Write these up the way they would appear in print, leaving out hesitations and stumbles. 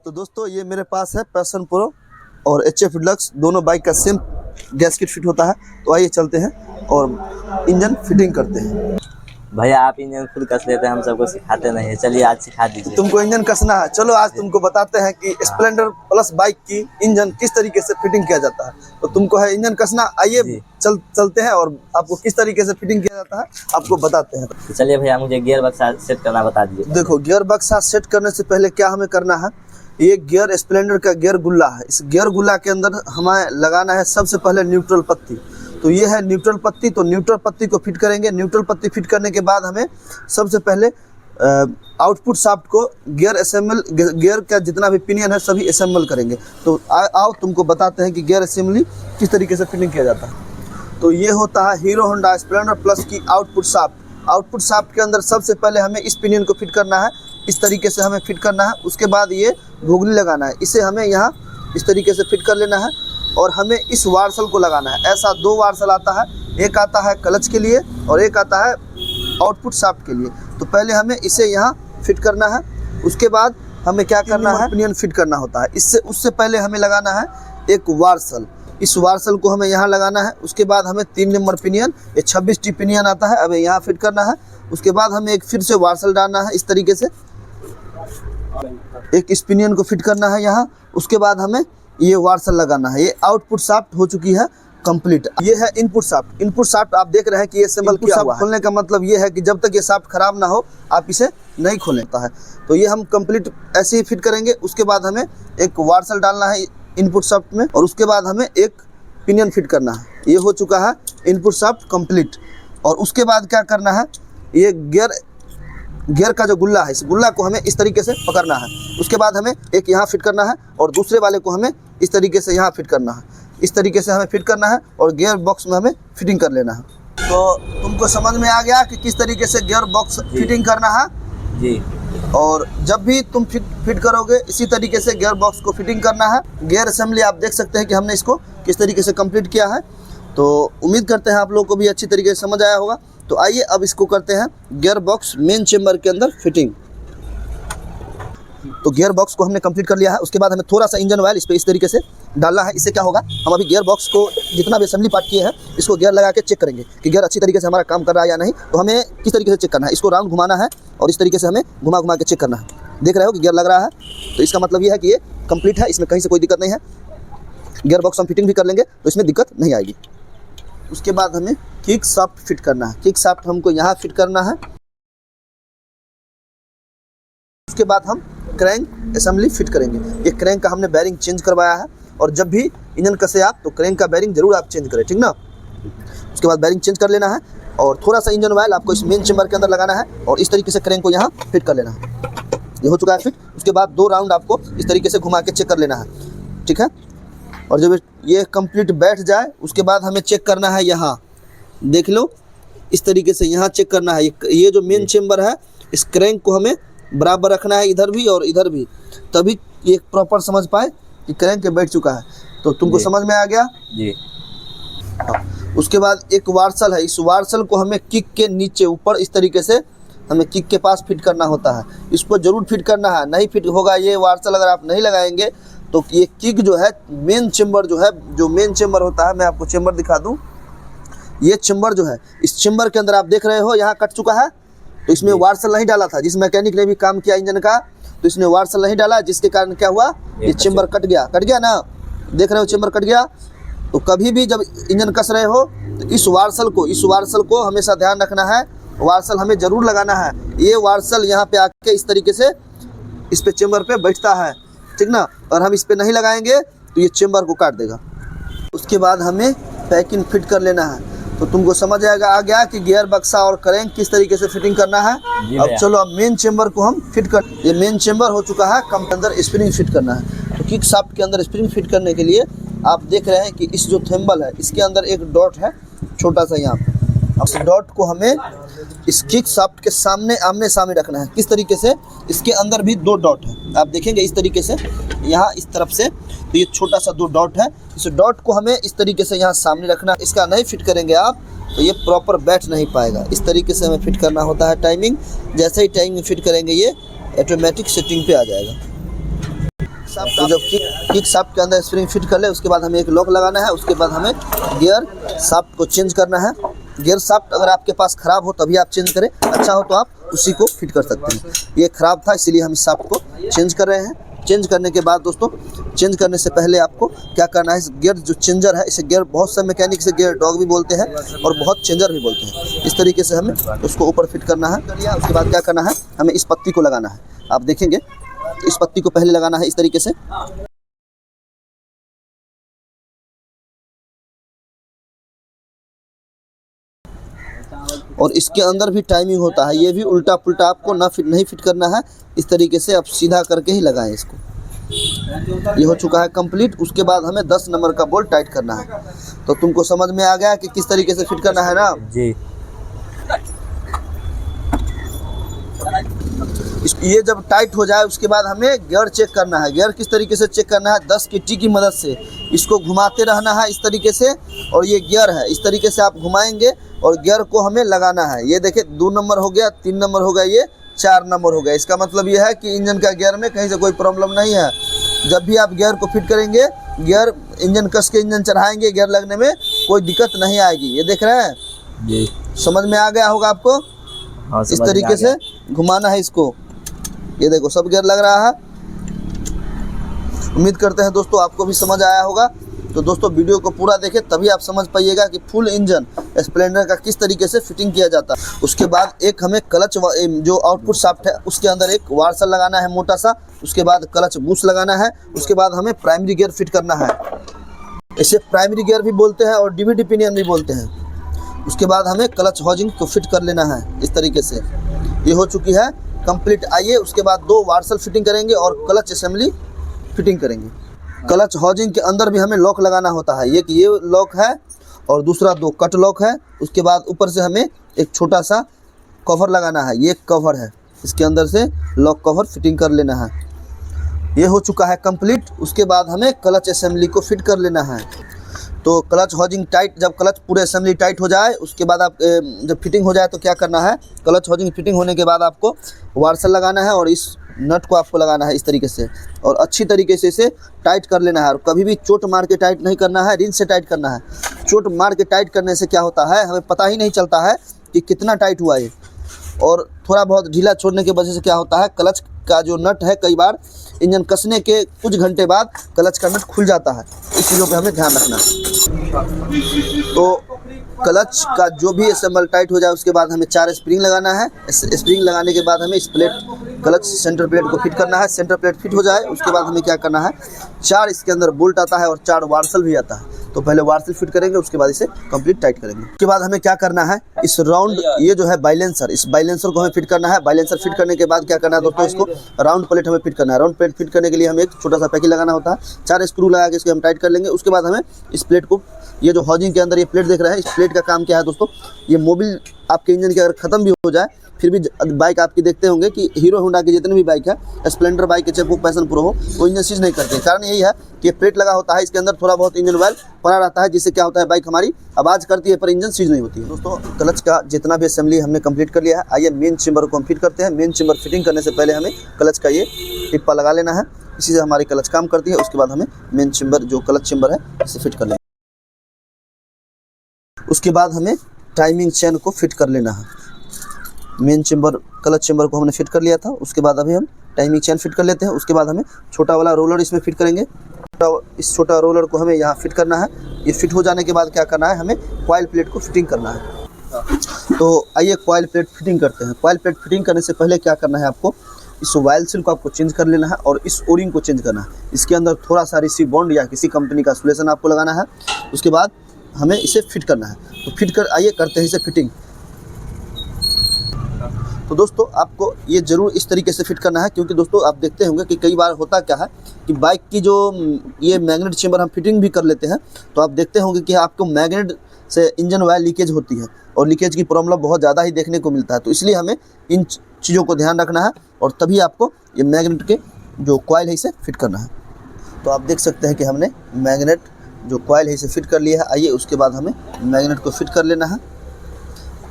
तो दोस्तों ये मेरे पास है पैशन प्रो और HF डिलक्स, दोनों बाइक का सेम गैस्केट फिट होता है। तो आइए चलते हैं और इंजन फिटिंग करते हैं। भैया आप इंजन खुद कस लेते हैं, हम सबको सिखाते नहीं है। चलिए आज सिखा दीजिए। तुमको इंजन कसना है, चलो आज तुमको बताते हैं कि स्प्लेंडर प्लस बाइक की इंजन किस तरीके से फिटिंग किया जाता है। तो तुमको है इंजन कसना, आइए चलते हैं और आपको किस तरीके से फिटिंग किया जाता है आपको बताते हैं। तो चलिए भैया मुझे गियर बक्सा सेट करना बता दीजिए। देखो, गियर बक्सा सेट करने से पहले क्या हमें करना है, ये गियर स्प्लेंडर का गियर गुल्ला है। इस गियर गुल्ला के अंदर हमें लगाना है सबसे पहले न्यूट्रल पत्ती। तो ये है न्यूट्रल पत्ती, तो न्यूट्रल पत्ती को फिट करेंगे। न्यूट्रल पत्ती फिट करने के बाद हमें सबसे पहले आउटपुट शाफ्ट को गियर का जितना भी पिनियन है सभी असेंबल करेंगे। तो आओ तुमको बताते हैं कि गियर असेंबली किस तरीके से फिटिंग किया जाता है। तो ये होता है हीरो होंडा स्प्लेंडर प्लस की आउटपुट शाफ्ट। आउटपुट शाफ्ट के अंदर सबसे पहले हमें इस पिनियन को फिट करना है, इस तरीके से हमें फिट करना है। उसके बाद ये घुगली लगाना है, इसे हमें यहाँ इस तरीके से फिट कर लेना है और हमें इस वार्सल को लगाना है। ऐसा दो वार्सल आता है, एक आता है क्लच के लिए और एक आता है आउटपुट शाफ्ट के लिए। तो पहले हमें इसे यहाँ फिट करना है, उसके बाद हमें क्या करना है, पिनियन फिट करना होता है। उससे पहले हमें लगाना है एक वार्सल। इस वार्सल को हमें यहाँ लगाना है। उसके बाद हमें 3 नंबर पिनियन, ये 26T पिनियन आता है, अब यहाँ फिट करना है। उसके बाद हमें एक फिर से वार्सल डालना है, इस तरीके से एक पिनियन को फिट करना है यहाँ। उसके बाद हमें ये वार्सल लगाना है। ये आउटपुट शाफ्ट हो चुकी है कंप्लीट। ये है इनपुट शाफ्ट। इनपुट शाफ्ट आप देख रहे हैं कि ये असेंबल किया हुआ है। खोलने का मतलब ये है कि जब तक ये शाफ्ट खराब ना हो आप इसे नहीं खोलता है। तो ये हम कंप्लीट ऐसे ही फिट करेंगे। उसके बाद हमें एक वार्सल डालना है इनपुट शाफ्ट में और उसके बाद हमें एक पिनियन फिट करना है। ये हो चुका है इनपुट शाफ्ट कंप्लीट। और उसके बाद क्या करना है, ये गियर का जो गुल्ला है, इस गुल्ला को हमें इस तरीके से पकड़ना है। उसके बाद हमें एक यहाँ फिट करना है और दूसरे वाले को हमें इस तरीके से यहाँ फिट करना है। इस तरीके से हमें फिट करना है और गियर बॉक्स में हमें फिटिंग कर लेना है। तो तुमको समझ में आ गया कि किस तरीके से गियर बॉक्स फिटिंग करना है जी। और जब भी तुम फिट करोगे इसी तरीके से गियर बॉक्स को फिटिंग करना है। गियर असेंबली आप देख सकते हैं कि हमने इसको किस तरीके से कंप्लीट किया है। तो उम्मीद करते हैं आप लोगों को भी अच्छी तरीके से समझ आया होगा। तो आइए अब इसको करते हैं गियर बॉक्स मेन चेम्बर के अंदर फिटिंग। तो गियर बॉक्स को हमने कंप्लीट कर लिया है। उसके बाद हमें थोड़ा सा इंजन ऑयल इस पर इस तरीके से डालना है। इससे क्या होगा, हम अभी गियर बॉक्स को जितना भी असेंबली पार्ट किए हैं इसको गियर लगा के चेक करेंगे कि गियर अच्छी तरीके से हमारा काम कर रहा है या नहीं। तो हमें किस तरीके से चेक करना है, इसको राउंड घुमाना है और इस तरीके से हमें घुमा घुमा के चेक करना है। देख रहे हो कि गियर लग रहा है, तो इसका मतलब ये है कि ये कंप्लीट है, इसमें कहीं से कोई दिक्कत नहीं है। गियर बॉक्स हम फिटिंग भी कर लेंगे तो इसमें दिक्कत नहीं आएगी। उसके बाद हमें किक शाफ्ट फिट करना है। किक शाफ्ट हमको यहाँ फिट करना है। उसके बाद हम क्रैंक असेंबली फिट करेंगे। ये क्रैंक का हमने बेरिंग चेंज करवाया है और जब भी इंजन कसे आप तो क्रैंक का बेरिंग जरूर आप चेंज करें, ठीक ना। उसके बाद बेरिंग चेंज कर लेना है और थोड़ा सा इंजन ऑयल आपको इस मेन चेम्बर के अंदर लगाना है और इस तरीके से क्रैंक को यहाँ फिट कर लेना है। ये हो चुका है फिट। उसके बाद 2 राउंड आपको इस तरीके से घुमा के चेक कर लेना है, ठीक है। और जब ये कंप्लीट बैठ जाए उसके बाद हमें चेक करना है, यहाँ देख लो इस तरीके से यहाँ चेक करना है। ये जो मेन चेम्बर है इस क्रैंक को हमें बराबर रखना है, इधर भी और इधर भी, तभी ये प्रॉपर समझ पाए कि क्रैंक बैठ चुका है। तो तुमको समझ में आ गया जी। उसके बाद एक वार्सल है, इस वार्सल को हमें किक के नीचे ऊपर इस तरीके से हमें किक के पास फिट करना होता है। इसको जरूर फिट करना है, नहीं फिट होगा ये वार्सल अगर आप नहीं लगाएंगे तो ये किक जो है मेन चेम्बर जो है, जो मेन चेम्बर होता है, मैं आपको चेम्बर दिखा दूं। ये चेम्बर जो है, इस चेम्बर के अंदर आप देख रहे हो यहाँ कट चुका है। तो इसमें वार्सल नहीं डाला था, जिस मैकेनिक ने भी काम किया इंजन का, तो इसने वार्सल नहीं डाला, जिसके कारण क्या हुआ, ये चेम्बर कट गया ना, देख रहे हो चेम्बर कट गया। तो कभी भी जब इंजन कस रहे हो तो इस वार्सल को हमेशा ध्यान रखना है, वार्सल हमें जरूर लगाना है। ये वार्सल यहाँ पे आके इस तरीके से इस पे चेम्बर पे बैठता है, ठीक ना। और हम इस पे नहीं लगाएंगे तो ये चेम्बर को काट देगा। उसके बाद हमें पैकिंग फिट कर लेना है। तो तुमको समझ आ गया कि गियर बक्सा और क्रैंक किस तरीके से फिटिंग करना है। अब चलो अब मेन चेम्बर को हम फिट कर, ये मेन चेम्बर हो चुका है, कम के अंदर स्प्रिंग फिट करना है। तो किक शाफ्ट के अंदर स्प्रिंग फिट करने के लिए आप देख रहे हैं कि इस जो थेम्बल है इसके अंदर एक डॉट है छोटा सा यहाँ। अब इस डॉट को हमें इस किक शाफ्ट के सामने आमने सामने रखना है। किस तरीके से, इसके अंदर भी 2 डॉट है, आप देखेंगे इस तरीके से यहाँ इस तरफ से, तो ये छोटा सा 2 डॉट है। इस डॉट को हमें इस तरीके से यहाँ सामने रखना। इसका नहीं फिट करेंगे आप तो ये प्रॉपर बैठ नहीं पाएगा। इस तरीके से हमें फिट करना होता है टाइमिंग। जैसे ही टाइमिंग फिट करेंगे ये ऑटोमेटिक सेटिंग पे आ जाएगा। तो जब किक शाफ्ट के अंदर स्प्रिंग फिट कर ले उसके बाद हमें एक लॉक लगाना है। उसके बाद हमें गियर शाफ्ट को चेंज करना है। गियर शाफ्ट अगर आपके पास ख़राब हो तभी आप चेंज करें, अच्छा हो तो आप उसी को फिट कर सकते हैं। ये ख़राब था इसीलिए हम इस शाफ्ट को चेंज कर रहे हैं। चेंज करने के बाद दोस्तों, चेंज करने से पहले आपको क्या करना है, इस गियर जो चेंजर है, इसे गियर बहुत से मैकेनिक से गियर डॉग भी बोलते हैं और बहुत चेंजर भी बोलते हैं। इस तरीके से हमें उसको ऊपर फिट करना है। उसके बाद क्या करना है, हमें इस पत्ती को लगाना है। आप देखेंगे इस पत्ती को पहले लगाना है इस तरीके से। और इसके अंदर भी टाइमिंग होता है, ये भी उल्टा पुल्टा आपको नहीं फिट करना है। इस तरीके से आप सीधा करके ही लगाएं इसको। ये हो चुका है कंप्लीट। उसके बाद हमें 10 नंबर का बोल्ट टाइट करना है। तो तुमको समझ में आ गया कि किस तरीके से फिट करना है ना जी। ये जब टाइट हो जाए उसके बाद हमें गियर चेक करना है। गियर किस तरीके से चेक करना है, 10 की टी की मदद से इसको घुमाते रहना है इस तरीके से। और ये गियर है, इस तरीके से आप घुमाएंगे और गियर को हमें लगाना है। ये देखिए 2 नंबर हो गया, 3 नंबर हो गया, ये 4 नंबर हो गया। इसका मतलब ये है कि इंजन का गियर में कहीं से कोई प्रॉब्लम नहीं है। जब भी आप गियर को फिट करेंगे, गियर इंजन कस के इंजन चढ़ाएंगे, गियर लगने में कोई दिक्कत नहीं आएगी। ये देख रहे हैं जी, समझ में आ गया होगा आपको। हाँ, इस तरीके से घुमाना है इसको। ये देखो सब गियर लग रहा है। उम्मीद करते हैं दोस्तों आपको भी समझ आया होगा। तो दोस्तों वीडियो को पूरा देखें तभी आप समझ पाइएगा कि फुल इंजन स्प्लेंडर का किस तरीके से फिटिंग किया जाता है। उसके बाद एक हमें क्लच जो आउटपुट शाफ्ट है उसके अंदर एक वार्सल लगाना है मोटा सा। उसके बाद क्लच बूस्ट लगाना है। उसके बाद हमें प्राइमरी गियर फिट करना है। इसे प्राइमरी गियर भी बोलते हैं और डीवीडी पिनियन भी बोलते हैं। उसके बाद हमें क्लच हाउसिंग को फिट कर लेना है इस तरीके से। ये हो चुकी है कंप्लीट। आइए उसके बाद 2 वार्सल फिटिंग करेंगे और क्लच असेंबली फिटिंग करेंगे। क्लच हाउसिंग के अंदर भी हमें लॉक लगाना होता है। एक ये लॉक है और दूसरा 2 कट लॉक है। उसके बाद ऊपर से हमें एक छोटा सा कवर लगाना है। ये कवर है, इसके अंदर से लॉक कवर फिटिंग कर लेना है। ये हो चुका है कंप्लीट। उसके बाद हमें क्लच असेंबली को फिट कर लेना है। तो क्लच हाउसिंग टाइट, जब क्लच पूरे असेंबली टाइट हो जाए उसके बाद आप जब फिटिंग हो जाए तो क्या करना है, क्लच हाउसिंग फिटिंग होने के बाद आपको वार्सल लगाना है और इस नट को आपको लगाना है इस तरीके से और अच्छी तरीके से इसे टाइट कर लेना है। और कभी भी चोट मार के टाइट नहीं करना है, रिंच से टाइट करना है। चोट मार के टाइट करने से क्या होता है, हमें पता ही नहीं चलता है कि कितना टाइट हुआ है। और थोड़ा बहुत ढीला छोड़ने की वजह से क्या होता है, क्लच का जो नट है कई बार इंजन कसने के कुछ घंटे बाद क्लच का नट खुल जाता है। इस चीज़ों पे हमें ध्यान रखना है। तो क्लच का जो भी असेंबल टाइट हो जाए उसके बाद हमें 4 स्प्रिंग लगाना है। स्प्रिंग लगाने के बाद हमें इस क्लच सेंटर प्लेट को फिट करना है। सेंटर प्लेट फिट हो जाए उसके बाद हमें क्या करना है, 4 इसके अंदर बोल्ट आता है और 4 वार्सल भी आता है। तो पहले वार्सल फिट करेंगे, उसके बाद इसे कंप्लीट टाइट करेंगे। उसके बाद हमें क्या करना है, इस राउंड ये जो है बाइलेंसर, इस बाइलेंसर को हमें फिट करना है। बाइलेंसर फिट करने के बाद क्या करना है दोस्तों, इसको राउंड प्लेट हमें फिट करना है। राउंड प्लेट फिट करने के लिए हमें एक छोटा सा पैकी लगाना होता है। 4 स्क्रू लगा के इसको हम टाइट कर लेंगे। उसके बाद हमें इस प्लेट को, ये जो हाउसिंग के अंदर ये प्लेट देख रहे हैं, इस प्लेट का काम क्या है दोस्तों, ये मोबिल आपके इंजन के अगर ख़त्म भी हो जाए फिर भी बाइक आपकी देखते होंगे कि हीरो होंडा की जितनी भी बाइक है, स्प्लेंडर बाइक है चाहे वो पैशन प्रो हो, वो इंजन सीज नहीं करते। कारण यही है कि ये प्लेट लगा होता है, इसके अंदर थोड़ा बहुत इंजन ऑयल पड़ा रहता है, जिससे क्या होता है बाइक हमारी आवाज़ करती है पर इंजन सीज नहीं होती है। दोस्तों क्लच का जितना भी असेंबली हमने कंप्लीट कर लिया है। आइए मेन चेम्बर को हम फिट करते हैं। मेन चेम्बर फिटिंग करने से पहले हमें क्लच का ये टिप्पा लगा लेना है। इसी से हमारी क्लच काम करती है। उसके बाद हमें मेन चेम्बर जो क्लच चेम्बर है इसे फिट कर लेना। उसके बाद हमें टाइमिंग चेन को फिट कर लेना है। मेन चेम्बर क्लच चेम्बर को हमने फिट कर लिया था। उसके बाद अभी हम टाइमिंग चेन फिट कर लेते हैं। उसके बाद हमें छोटा वाला रोलर इसमें फिट करेंगे। इस छोटा रोलर को हमें यहाँ फिट करना है। ये फिट हो जाने के बाद क्या करना है, हमें कॉइल प्लेट को फिटिंग करना है। तो आइए कॉइल प्लेट फिटिंग करते हैं। कॉइल प्लेट फिटिंग करने से पहले क्या करना है, आपको इस वाइल सील को आपको चेंज कर लेना है और इस ओरिंग को चेंज करना है। इसके अंदर थोड़ा सा रिसी बॉन्ड या किसी कंपनी का सोल्यूशन आपको लगाना है। उसके बाद हमें इसे फिट करना है। तो फिट कर आइए करते हैं इसे फिटिंग। तो दोस्तों आपको ये ज़रूर इस तरीके से फिट करना है, क्योंकि दोस्तों आप देखते होंगे कि कई बार होता क्या है कि बाइक की जो ये मैग्नेट चेम्बर हम फिटिंग भी कर लेते हैं तो आप देखते होंगे कि आपको मैग्नेट से इंजन ऑयल लीकेज होती है और लीकेज की प्रॉब्लम बहुत ज़्यादा ही देखने को मिलता है। तो इसलिए हमें इन चीज़ों को ध्यान रखना है और तभी आपको ये मैग्नेट के जो कॉइल है इसे फिट करना है। तो आप देख सकते हैं कि हमने मैग्नेट जो कॉइल है इसे फिट कर लिया है। आइए उसके बाद हमें मैग्नेट को फिट कर लेना है।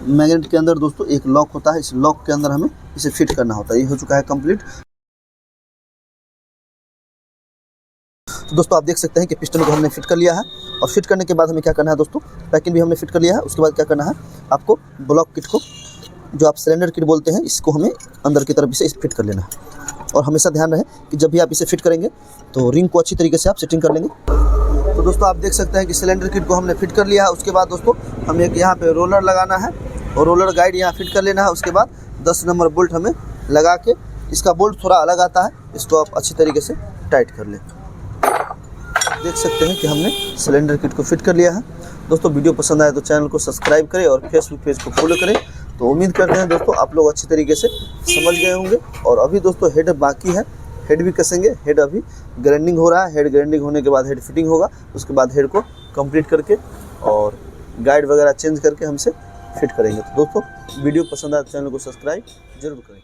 मैग्नेट के अंदर दोस्तों एक लॉक होता है, इस लॉक के अंदर हमें इसे फिट करना होता है। ये हो चुका है कंप्लीट। तो दोस्तों आप देख सकते हैं कि पिस्टन को हमने फिट कर लिया है, और फिट करने के बाद हमें क्या करना है दोस्तों, पैकिंग भी हमने फिट कर लिया है। उसके बाद क्या करना है, आपको ब्लॉक किट को, जो आप सिलेंडर किट बोलते हैं, इसको हमें अंदर की तरफ इसे फिट कर लेना है। और हमेशा ध्यान रहे कि जब भी आप इसे फिट करेंगे तो रिंग को अच्छी तरीके से आप सेटिंग कर लेंगे। तो दोस्तों आप देख सकते हैं कि सिलेंडर किट को हमने फिट कर लिया है। उसके बाद दोस्तों हमें एक यहाँ पे रोलर लगाना है, और रोलर गाइड यहाँ फिट कर लेना है। उसके बाद 10 नंबर बोल्ट हमें लगा के, इसका बोल्ट थोड़ा अलग आता है, इसको आप अच्छी तरीके से टाइट कर लें। देख सकते हैं कि हमने सिलेंडर किट को फिट कर लिया है। दोस्तों वीडियो पसंद आए तो चैनल को सब्सक्राइब करें और फेसबुक पेज को फॉलो करें। तो उम्मीद करते हैं दोस्तों आप लोग अच्छी तरीके से समझ गए होंगे। और अभी दोस्तों हेड बाकी है, हेड भी कसेंगे। हेड अभी ग्राइंडिंग हो रहा है, हेड ग्राइंडिंग होने के बाद हेड फिटिंग होगा। उसके बाद हेड को कंप्लीट करके और गाइड वगैरह चेंज करके हमसे फिट करेंगे। तो दोस्तों वीडियो पसंद आए तो चैनल को सब्सक्राइब जरूर करें।